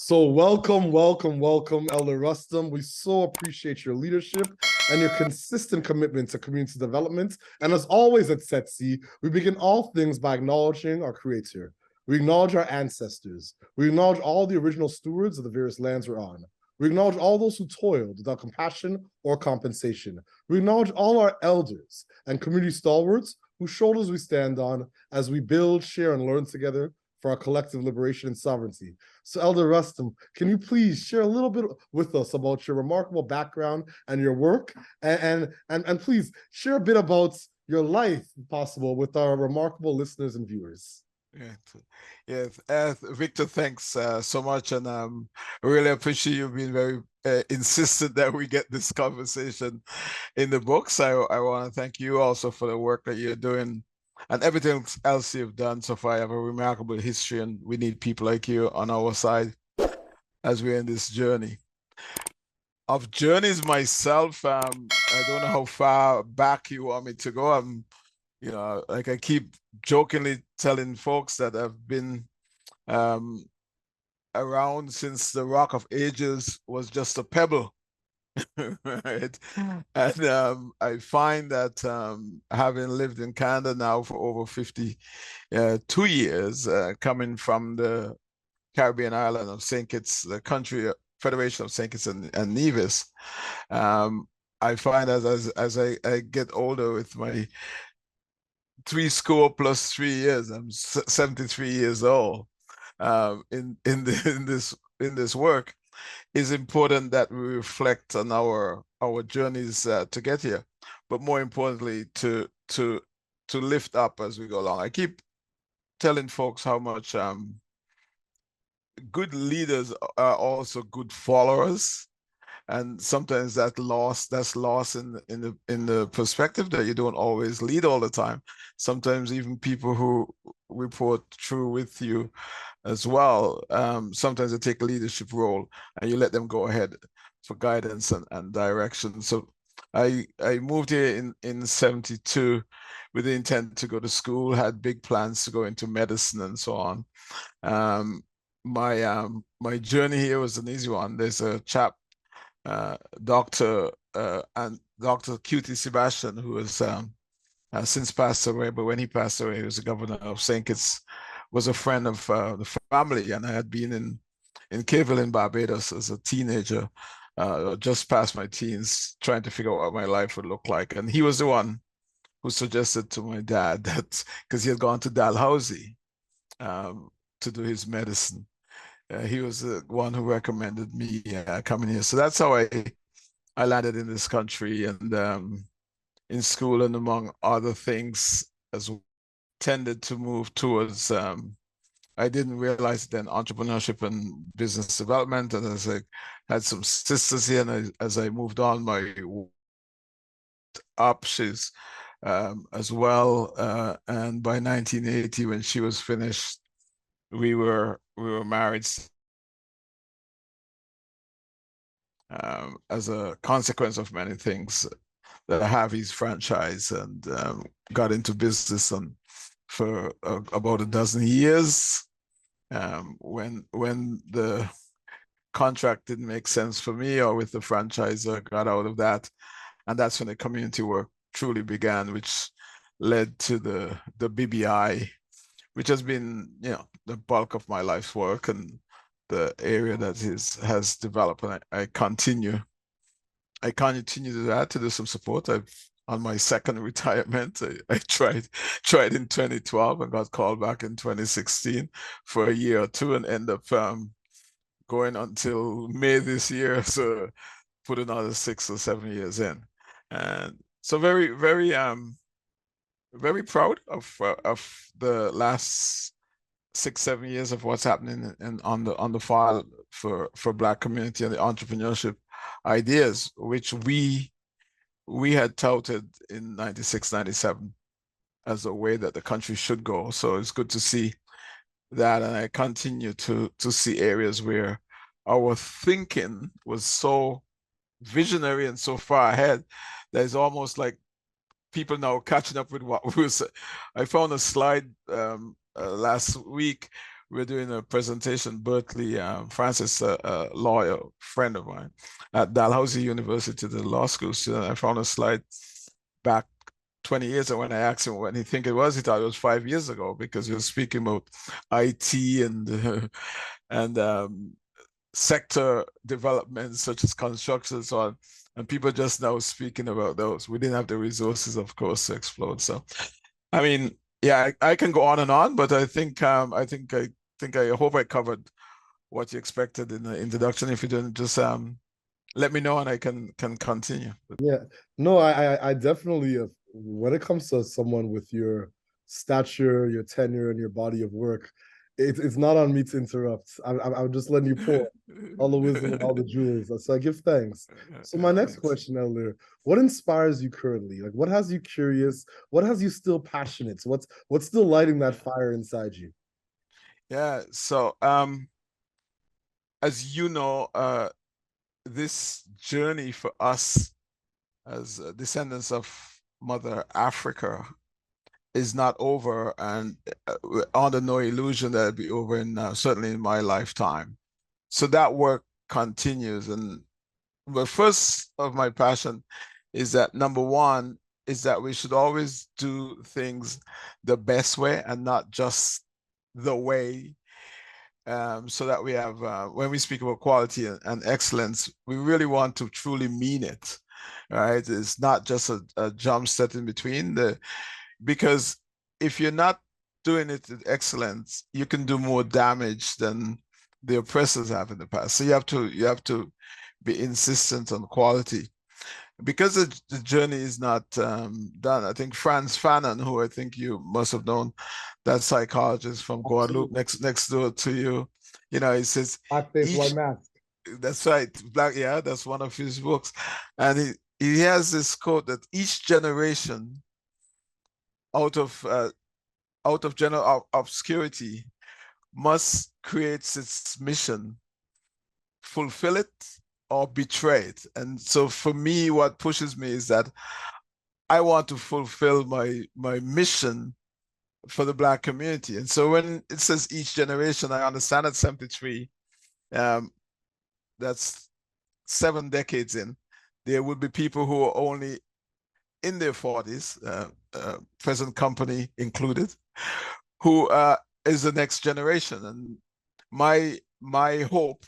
So welcome, Elder Rustum. We so appreciate your leadership and your consistent commitment to community development. And as always at Setsi, we begin all things by acknowledging our Creator. We acknowledge our ancestors. We acknowledge all the original stewards of the various lands we're on. We acknowledge all those who toiled without compassion or compensation. We acknowledge all our elders and community stalwarts whose shoulders we stand on as we build, share, and learn together for our collective liberation and sovereignty. So, Elder Rustum, can you please share a little bit with us about your remarkable background and your work, and please share a bit about your life, if possible, with our remarkable listeners and viewers. Victor, thanks so much, and I really appreciate you being very insistent that we get this conversation in the books. I want to thank you also for the work that you're doing and everything else you've done so far. You have a remarkable history, and we need people like you on our side as we're in this journey. Of journeys myself, I don't know how far back you want me to go. Like I keep jokingly telling folks that I've been around since the Rock of Ages was just a pebble. Right. And I find that having lived in Canada now for over 52 years, coming from the Caribbean island of St. Kitts, the country Federation of St. Kitts and Nevis, I find as I get older with my 3 score plus 3 years, I'm 73 years old, in this work, is important that we reflect on our journeys to get here, but more importantly to lift up as we go along. I keep telling folks how much good leaders are also good followers, and sometimes that's lost in the perspective that you don't always lead all the time. Sometimes even people who report through with you as well, sometimes they take a leadership role and you let them go ahead for guidance and direction. So I moved here in 72 with the intent to go to school, had big plans to go into medicine and so on. My journey here was an easy one. There's a chap, Dr. QT Sebastian, who has since passed away, but when he passed away, he was the governor of St. Kitts, was a friend of the family, and I had been in Cayville in Barbados as a teenager, just past my teens, trying to figure out what my life would look like. And he was the one who suggested to my dad that, because he had gone to Dalhousie to do his medicine, he was the one who recommended me coming here. So that's how I landed in this country, and in school, and among other things as well, tended to move towards, I didn't realize then, entrepreneurship and business development. And as I had some sisters here, and as I moved on my up, she's as well. And by 1980, when she was finished, we were married. As a consequence of many things, the Harvey's franchise, and got into business for about a dozen years. When the contract didn't make sense for me, or with the franchisor, got out of that, and that's when the community work truly began, which led to the BBI, which has been the bulk of my life's work and the area that has developed, and I continue to that, to do some support. On my second retirement, I tried in 2012 and got called back in 2016 for a year or two, and end up going until May this year, so put another 6 or 7 years in. And so very proud of the last 6-7 years of what's happening on the file for Black community and the entrepreneurship ideas, which we had touted in 96, 97 as a way that the country should go. So it's good to see that, and I continue to see areas where our thinking was so visionary and so far ahead that it's almost like people now catching up with what we were saying. I found a slide last week we're doing a presentation, Berkeley, Francis, a lawyer friend of mine at Dalhousie University, the law school student. I found a slide back 20 years, and when I asked him when he think it was, he thought it was 5 years ago, because he was speaking about IT and sector developments such as construction and so on. And people just now speaking about those. We didn't have the resources, of course, to explode. So, I mean, yeah, I can go on and on, but I hope I covered what you expected in the introduction. If you didn't, just let me know and I can continue. Yeah, no, I definitely, when it comes to someone with your stature, your tenure, and your body of work, it's not on me to interrupt. I'm just letting you pour all the wisdom and all the jewels. So I give thanks. So my next question, Elder, what inspires you currently? Like, what has you curious? What has you still passionate? What's still lighting that fire inside you? Yeah. So, as you know, this journey for us as descendants of Mother Africa is not over, and under no illusion that it'll be over in certainly in my lifetime. So that work continues. And the first of my passion is that, number one, is that we should always do things the best way and not just the way. So that we have, when we speak about quality and excellence, we really want to truly mean it, right? It's not just a jump set in between because if you're not doing it with excellence, you can do more damage than the oppressors have in the past. So you have to be insistent on quality, because the journey is not done. I think Frantz Fanon, who I think you must have known, that psychologist from Guadeloupe, next door to you, he says Black face, white mask. That's right, yeah, that's one of his books, and he has this quote that each generation out of general obscurity must create its mission, fulfill it, or betray it. And so for me, what pushes me is that I want to fulfill my mission for the Black community. And so when it says each generation, I understand at 73, that's 7 decades in, there would be people who are only in their 40s, present company included, who is the next generation. And my hope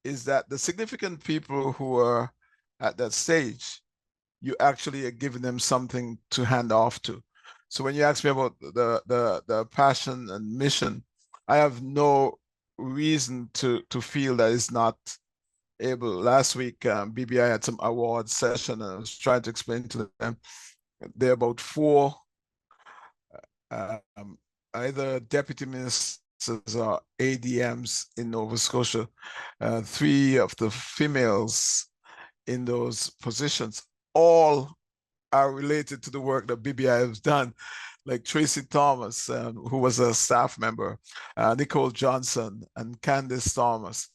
is that the significant people who are at that stage, you actually are giving them something to hand off to. So when you ask me about the passion and mission, I have no reason to feel that it's not able. Last week, BBI had some award session, and I was trying to explain to them there are about 4 either deputy ministers or ADMs in Nova Scotia. 3 of the females in those positions all are related to the work that BBI has done, like Tracy Thomas, who was a staff member, Nicole Johnson, and Candace Thomas.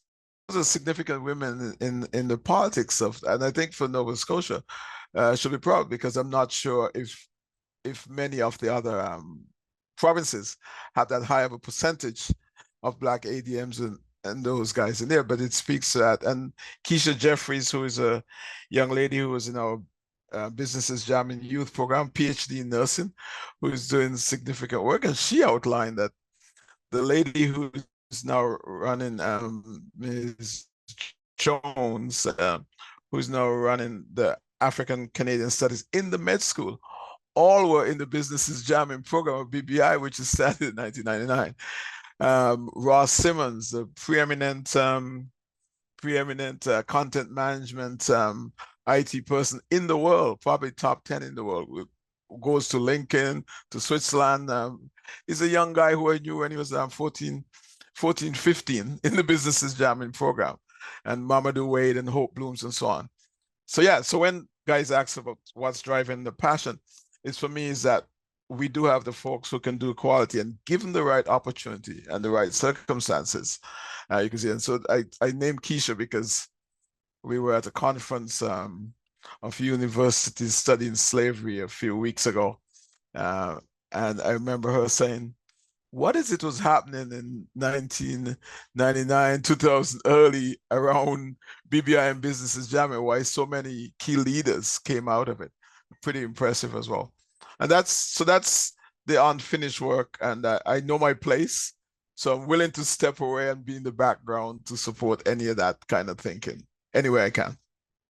Those are significant women in the politics of, and I think for Nova Scotia, should be proud, because I'm not sure if many of the other provinces have that high of a percentage of Black ADMs and those guys in there, but it speaks to that. And Keisha Jeffries, who is a young lady who was in our Businesses Jamming Youth Program, PhD in nursing, who is doing significant work, and she outlined that the lady who's now running, Ms. Jones, who's now running the African Canadian Studies in the med school, all were in the Businesses Jamming Program of BBI, which is started in 1999. Ross Simmons, the preeminent content management IT person in the world, probably top 10 in the world, goes to Lincoln, to Switzerland. He's a young guy who I knew when he was 14, 15 in the Businesses Jamming Program, and Mamadou Wade and Hope Blooms and so on. So yeah, so when guys ask about what's driving the passion, it's for me is that we do have the folks who can do quality, and given the right opportunity and the right circumstances, you can see. And so I named Keisha because we were at a conference of universities studying slavery a few weeks ago. And I remember her saying, what is it was happening in 1999, 2000, early around BBI and businesses jamming, why so many key leaders came out of it. Pretty impressive as well. And that's the unfinished work. And I know my place. So I'm willing to step away and be in the background to support any of that kind of thinking, any way I can.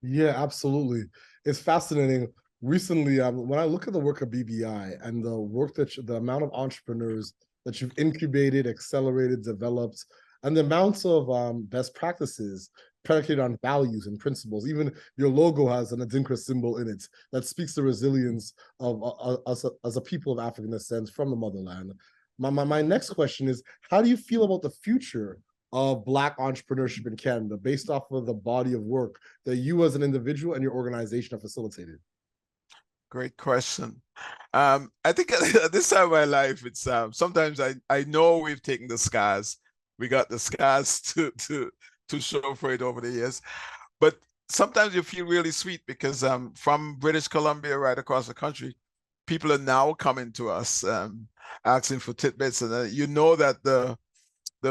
Yeah, absolutely. It's fascinating. Recently, when I look at the work of BBI and the work the amount of entrepreneurs that you've incubated, accelerated, developed, and the amounts of best practices predicated on values and principles. Even your logo has an Adinkra symbol in it that speaks to resilience of us as a people of African descent from the motherland. My next question is, how do you feel about the future of Black entrepreneurship in Canada based off of the body of work that you as an individual and your organization have facilitated? Great question. I think at this time of my life, it's sometimes I know we've taken the scars. We got the scars to show for it over the years. But sometimes you feel really sweet because from British Columbia right across the country, people are now coming to us asking for tidbits. And you know that the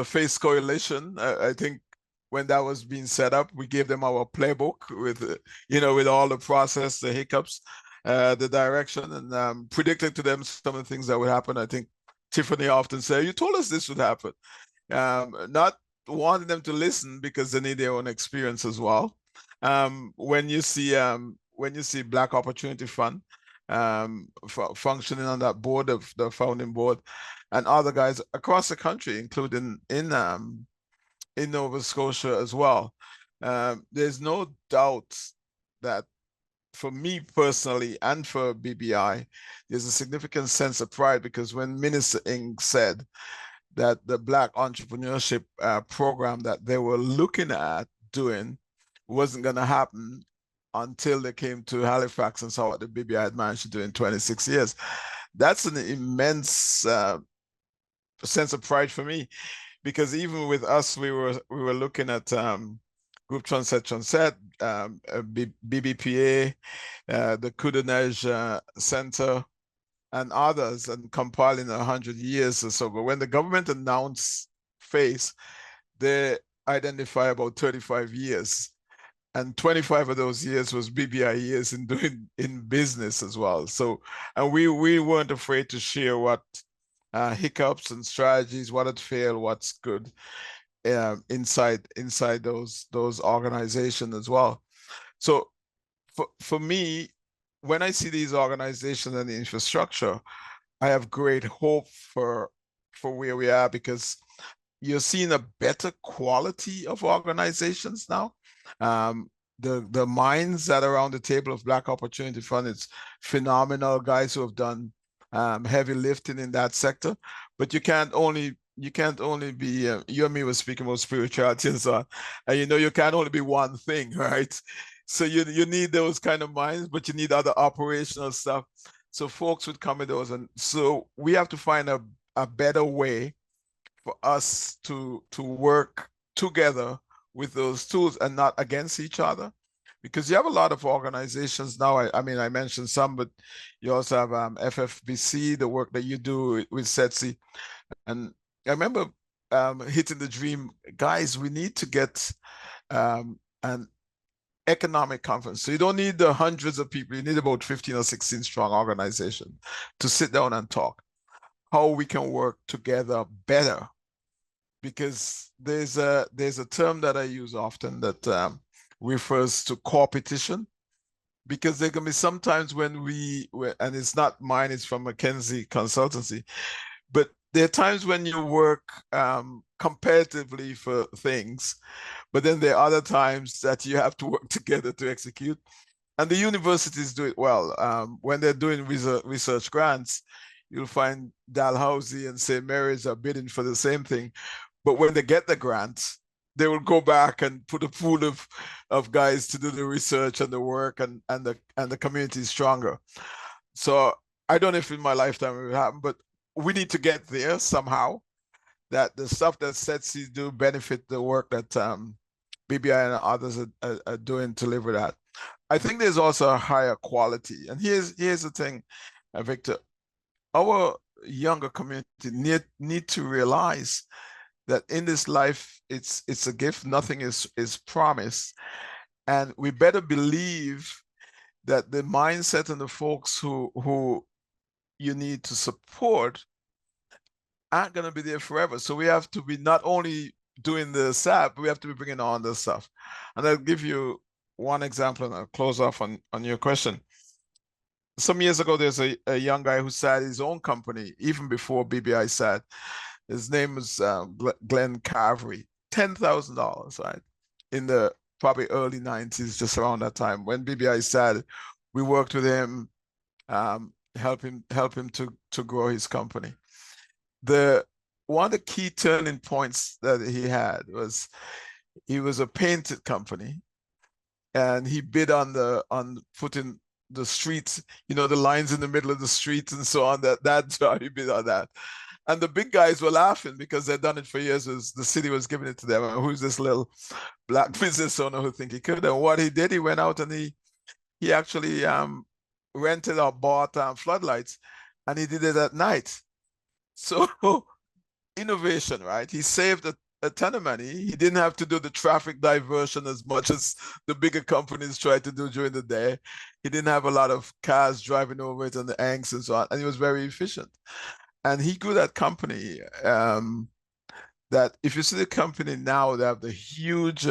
FACE Coalition, I think when that was being set up, we gave them our playbook with, with all the process, the hiccups, the direction, and predicting to them some of the things that would happen. I think Tiffany often said, "You told us this would happen." Not wanting them to listen because they need their own experience as well. When you see Black Opportunity Fund functioning on that board of the founding board, and other guys across the country, including in Nova Scotia as well, there's no doubt that for me personally and for BBI, there's a significant sense of pride because when Minister Ng said that the Black entrepreneurship program that they were looking at doing wasn't going to happen until they came to Halifax and saw what the BBI had managed to do in 26 years. That's an immense sense of pride for me, because even with us, we were looking at Group Transet, BBPA, the Coudenage Center, and others, and compiling 100 years or so. But when the government announced FACE, they identify about 35 years. And 25 of those years was BBI years in business as well. So, and we weren't afraid to share what hiccups and strategies, what had failed, what's good inside those organizations as well. So for me, when I see these organizations and the infrastructure, I have great hope for where we are, because you're seeing a better quality of organizations now. The minds that are around the table of Black Opportunity Fund, it's phenomenal guys who have done heavy lifting in that sector. But you can't only be you and me were speaking about spirituality and so on, and you can't only be one thing, right? So you need those kind of minds, but you need other operational stuff. So folks would come with those, and so we have to find a better way for us to work together with those tools and not against each other, because you have a lot of organizations now. I mean, I mentioned some, but you also have FFBC, the work that you do with Setsi. And I remember hitting the dream, guys, we need to get an economic conference. So you don't need the hundreds of people, you need about 15 or 16 strong organization to sit down and talk how we can work together better. Because there's a term that I use often that refers to competition, because there can be sometimes when and it's not mine, it's from McKinsey Consultancy, but there are times when you work competitively for things, but then there are other times that you have to work together to execute. And the universities do it well. When they're doing research grants, you'll find Dalhousie and St. Mary's are bidding for the same thing. But when they get the grant, they will go back and put a pool of guys to do the research and the work, and the community is stronger. So I don't know if in my lifetime it will happen, but we need to get there somehow, that the stuff that Setsi do benefit the work that BBI and others are doing to deliver that. I think there's also a higher quality. And here's the thing, Victor. younger community need to realize that in this life, it's a gift. Nothing is promised, and we better believe that the mindset and the folks who you need to support aren't going to be there forever. So we have to be not only doing the SAP, but we have to be bringing on the stuff. And I'll give you one example, and I'll close off on your question. Some years ago, there's a young guy who started his own company, even before BBI started. His name was Glenn Carvery. $10,000, right? In the probably early 90s, just around that time. When BBI started, we worked with him, help him to grow his company. One of the key turning points that he had was he was a painted company, and he bid on putting the streets, the lines in the middle of the streets and so on. That's how he bid on that. And the big guys were laughing because they'd done it for years. The city was giving it to them. And who's this little black business owner who think he could? And what he did, he went out and he actually rented or bought floodlights, and he did it at night. So innovation, right? He saved a ton of money. He didn't have to do the traffic diversion as much as the bigger companies tried to do during the day. He didn't have a lot of cars driving over it and the angst and so on. And he was very efficient. And he grew that company. That if you see the company now, they have the huge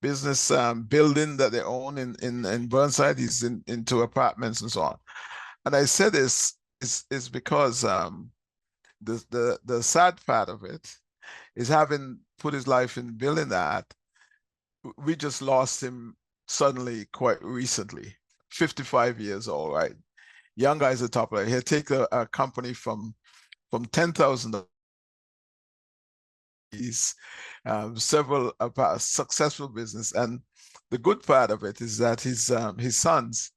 business building that they own in Burnside. He's into apartments and so on. And I said this is because the sad part of it is, having put his life in building that, we just lost him suddenly quite recently. 55 years old, right? Young guy's the top player. He'll take a company from 10,000. He's several successful business, and the good part of it is that his sons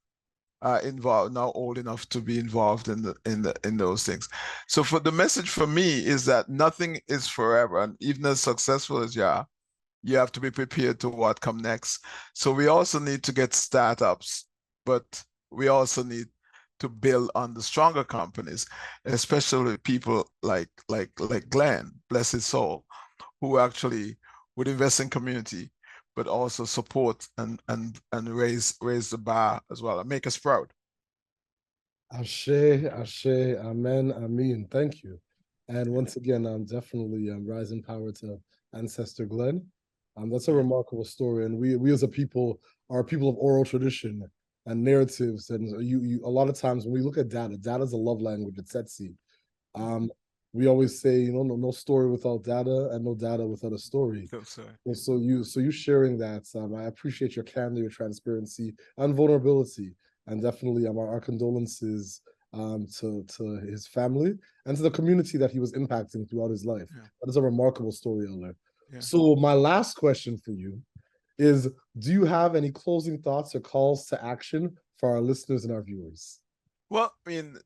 are involved now, old enough to be involved in those things. So for the message for me is that nothing is forever, and even as successful as you have to be prepared to what come next. So we also need to get startups, but we also need to build on the stronger companies, especially people like Glenn, bless his soul, who actually would invest in community, but also support and raise the bar as well and make us proud. Ashe, Ashe, Amen, Amen. Thank you. And once again, I'm definitely rising power to Ancestor Glenn. That's a remarkable story. And we as a people are people of oral tradition and narratives. And you a lot of times when we look at data is a love language. It's Setsi. We always say, no story without data, and no data without a story. So you sharing that, I appreciate your candor, your transparency, and vulnerability, and definitely our condolences to his family and to the community that he was impacting throughout his life. Yeah. That is a remarkable story, Elder. Yeah. So my last question for you is: do you have any closing thoughts or calls to action for our listeners and our viewers? Well, I mean,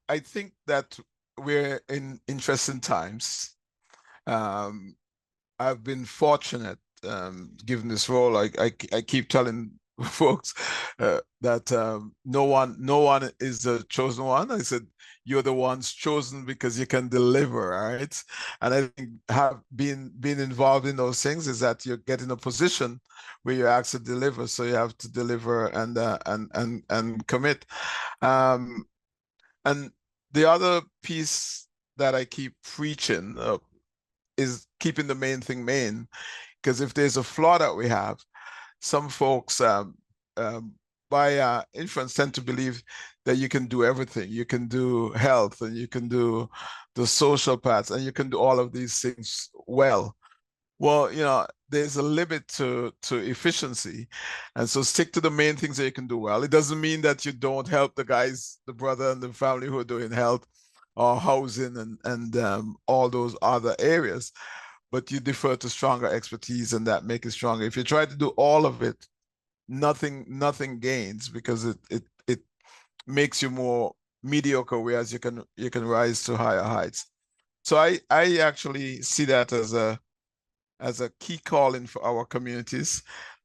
I think that we're in interesting times. I've been fortunate, given this role. I keep telling folks that no one is the chosen one. I said, you're the ones chosen because you can deliver, right? And I think being involved in those things is that you get in a position where you actually deliver. So you have to deliver and commit. And the other piece that I keep preaching is keeping the main thing main, because if there's a flaw that we have, some folks by inference tend to believe that you can do everything. You can do health, and you can do the social parts, and you can do all of these things well. Well, there's a limit to efficiency, and so stick to the main things that you can do well. It doesn't mean that you don't help the guys, the brother and the family who are doing health or housing and all those other areas, but you defer to stronger expertise, and that make it stronger. If you try to do all of it, nothing gains, because it makes you more mediocre, whereas you can rise to higher heights. So I actually see that as a key calling for our communities.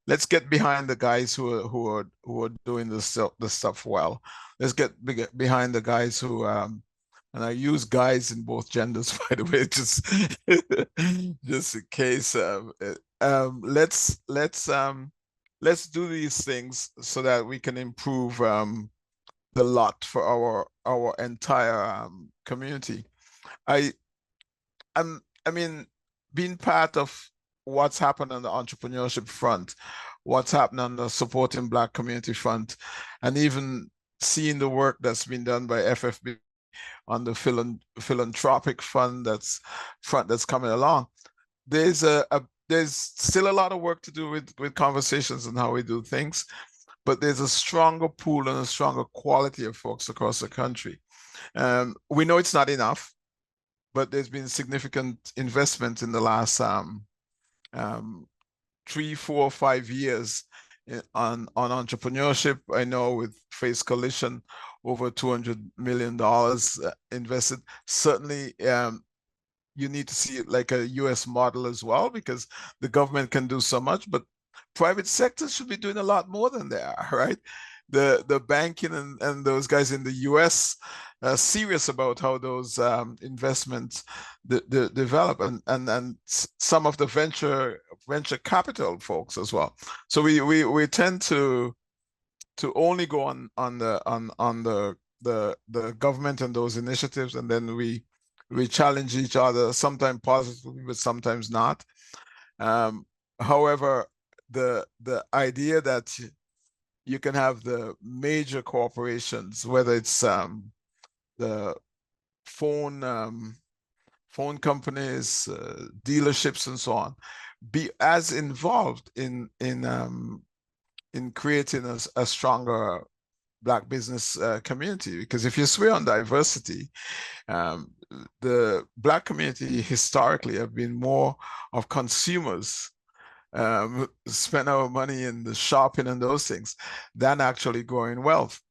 Let's get behind the guys who are doing the stuff well. Let's get behind the guys who And I use guys in both genders, by the way, just in case. Let's do these things so that we can improve the lot for our entire community. I mean, being part of what's happened on the entrepreneurship front, what's happened on the supporting Black community front, and even seeing the work that's been done by FFB on the philanthropic front that's coming along. There's still a lot of work to do with conversations and how we do things, but there's a stronger pool and a stronger quality of folks across the country. We know it's not enough, but there's been significant investment in the last 3, 4, 5 years on entrepreneurship. I know with Face Coalition, over $200 million invested. Certainly, you need to see it like a US model as well, because the government can do so much, but private sector should be doing a lot more than they are, right? The banking and those guys in the US are serious about how those investments develop, and some of the venture capital folks as well. So we tend to only go on the government and those initiatives, and then we challenge each other, sometimes positively, but sometimes not. However, the idea that you can have the major corporations, whether it's the phone companies, dealerships, and so on, be as involved in creating a stronger Black business community. Because if you swear on diversity, the Black community historically have been more of consumers, spend our money in the shopping and those things, than actually growing wealth.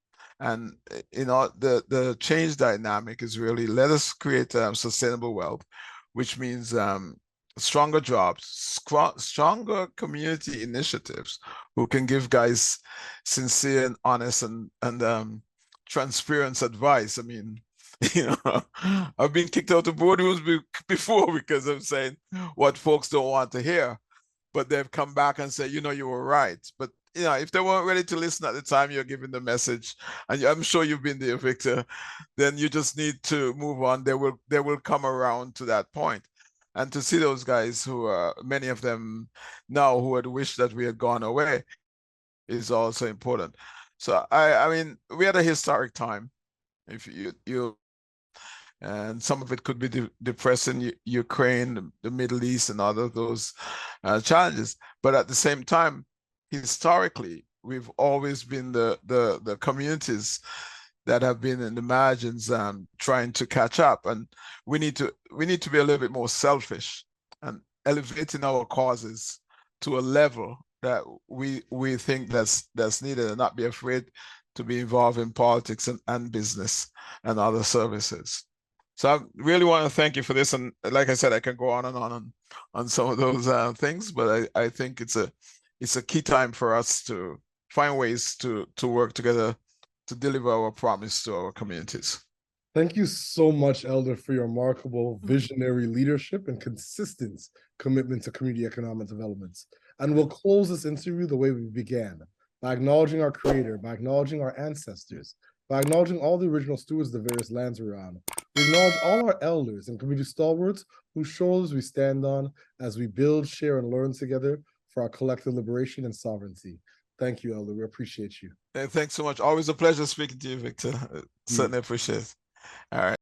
And the change dynamic is really, let us create sustainable wealth, which means stronger jobs, stronger community initiatives who can give guys sincere and honest and transparent advice. I mean, I've been kicked out of boardrooms before because I'm saying what folks don't want to hear, but they've come back and say, you were right. But if they weren't ready to listen at the time you're giving the message, and I'm sure you've been there, Victor, then you just need to move on. They will come around to that point. And to see those guys who are, many of them now, who had wished that we had gone away, is also important. So I mean, we had a historic time. If you and some of it could be depressing, Ukraine, the Middle East, and other those challenges. But at the same time, historically, we've always been the communities that have been in the margins trying to catch up, and we need to be a little bit more selfish and elevating our causes to a level that we think that's needed, and not be afraid to be involved in politics and business and other services. So I really want to thank you for this, and like I said, I can go on and on some of those things, but I think it's a key time for us to find ways to work together to deliver our promise to our communities. Thank you so much, Elder, for your remarkable visionary leadership and consistent commitment to community economic development. And we'll close this interview the way we began, by acknowledging our creator, by acknowledging our ancestors, by acknowledging all the original stewards of the various lands we're on. We acknowledge all our elders and community stalwarts whose shoulders we stand on as we build, share, and learn together for our collective liberation and sovereignty. Thank you, Elder. We appreciate you. Thanks so much. Always a pleasure speaking to you, Victor. Certainly appreciate it. All right.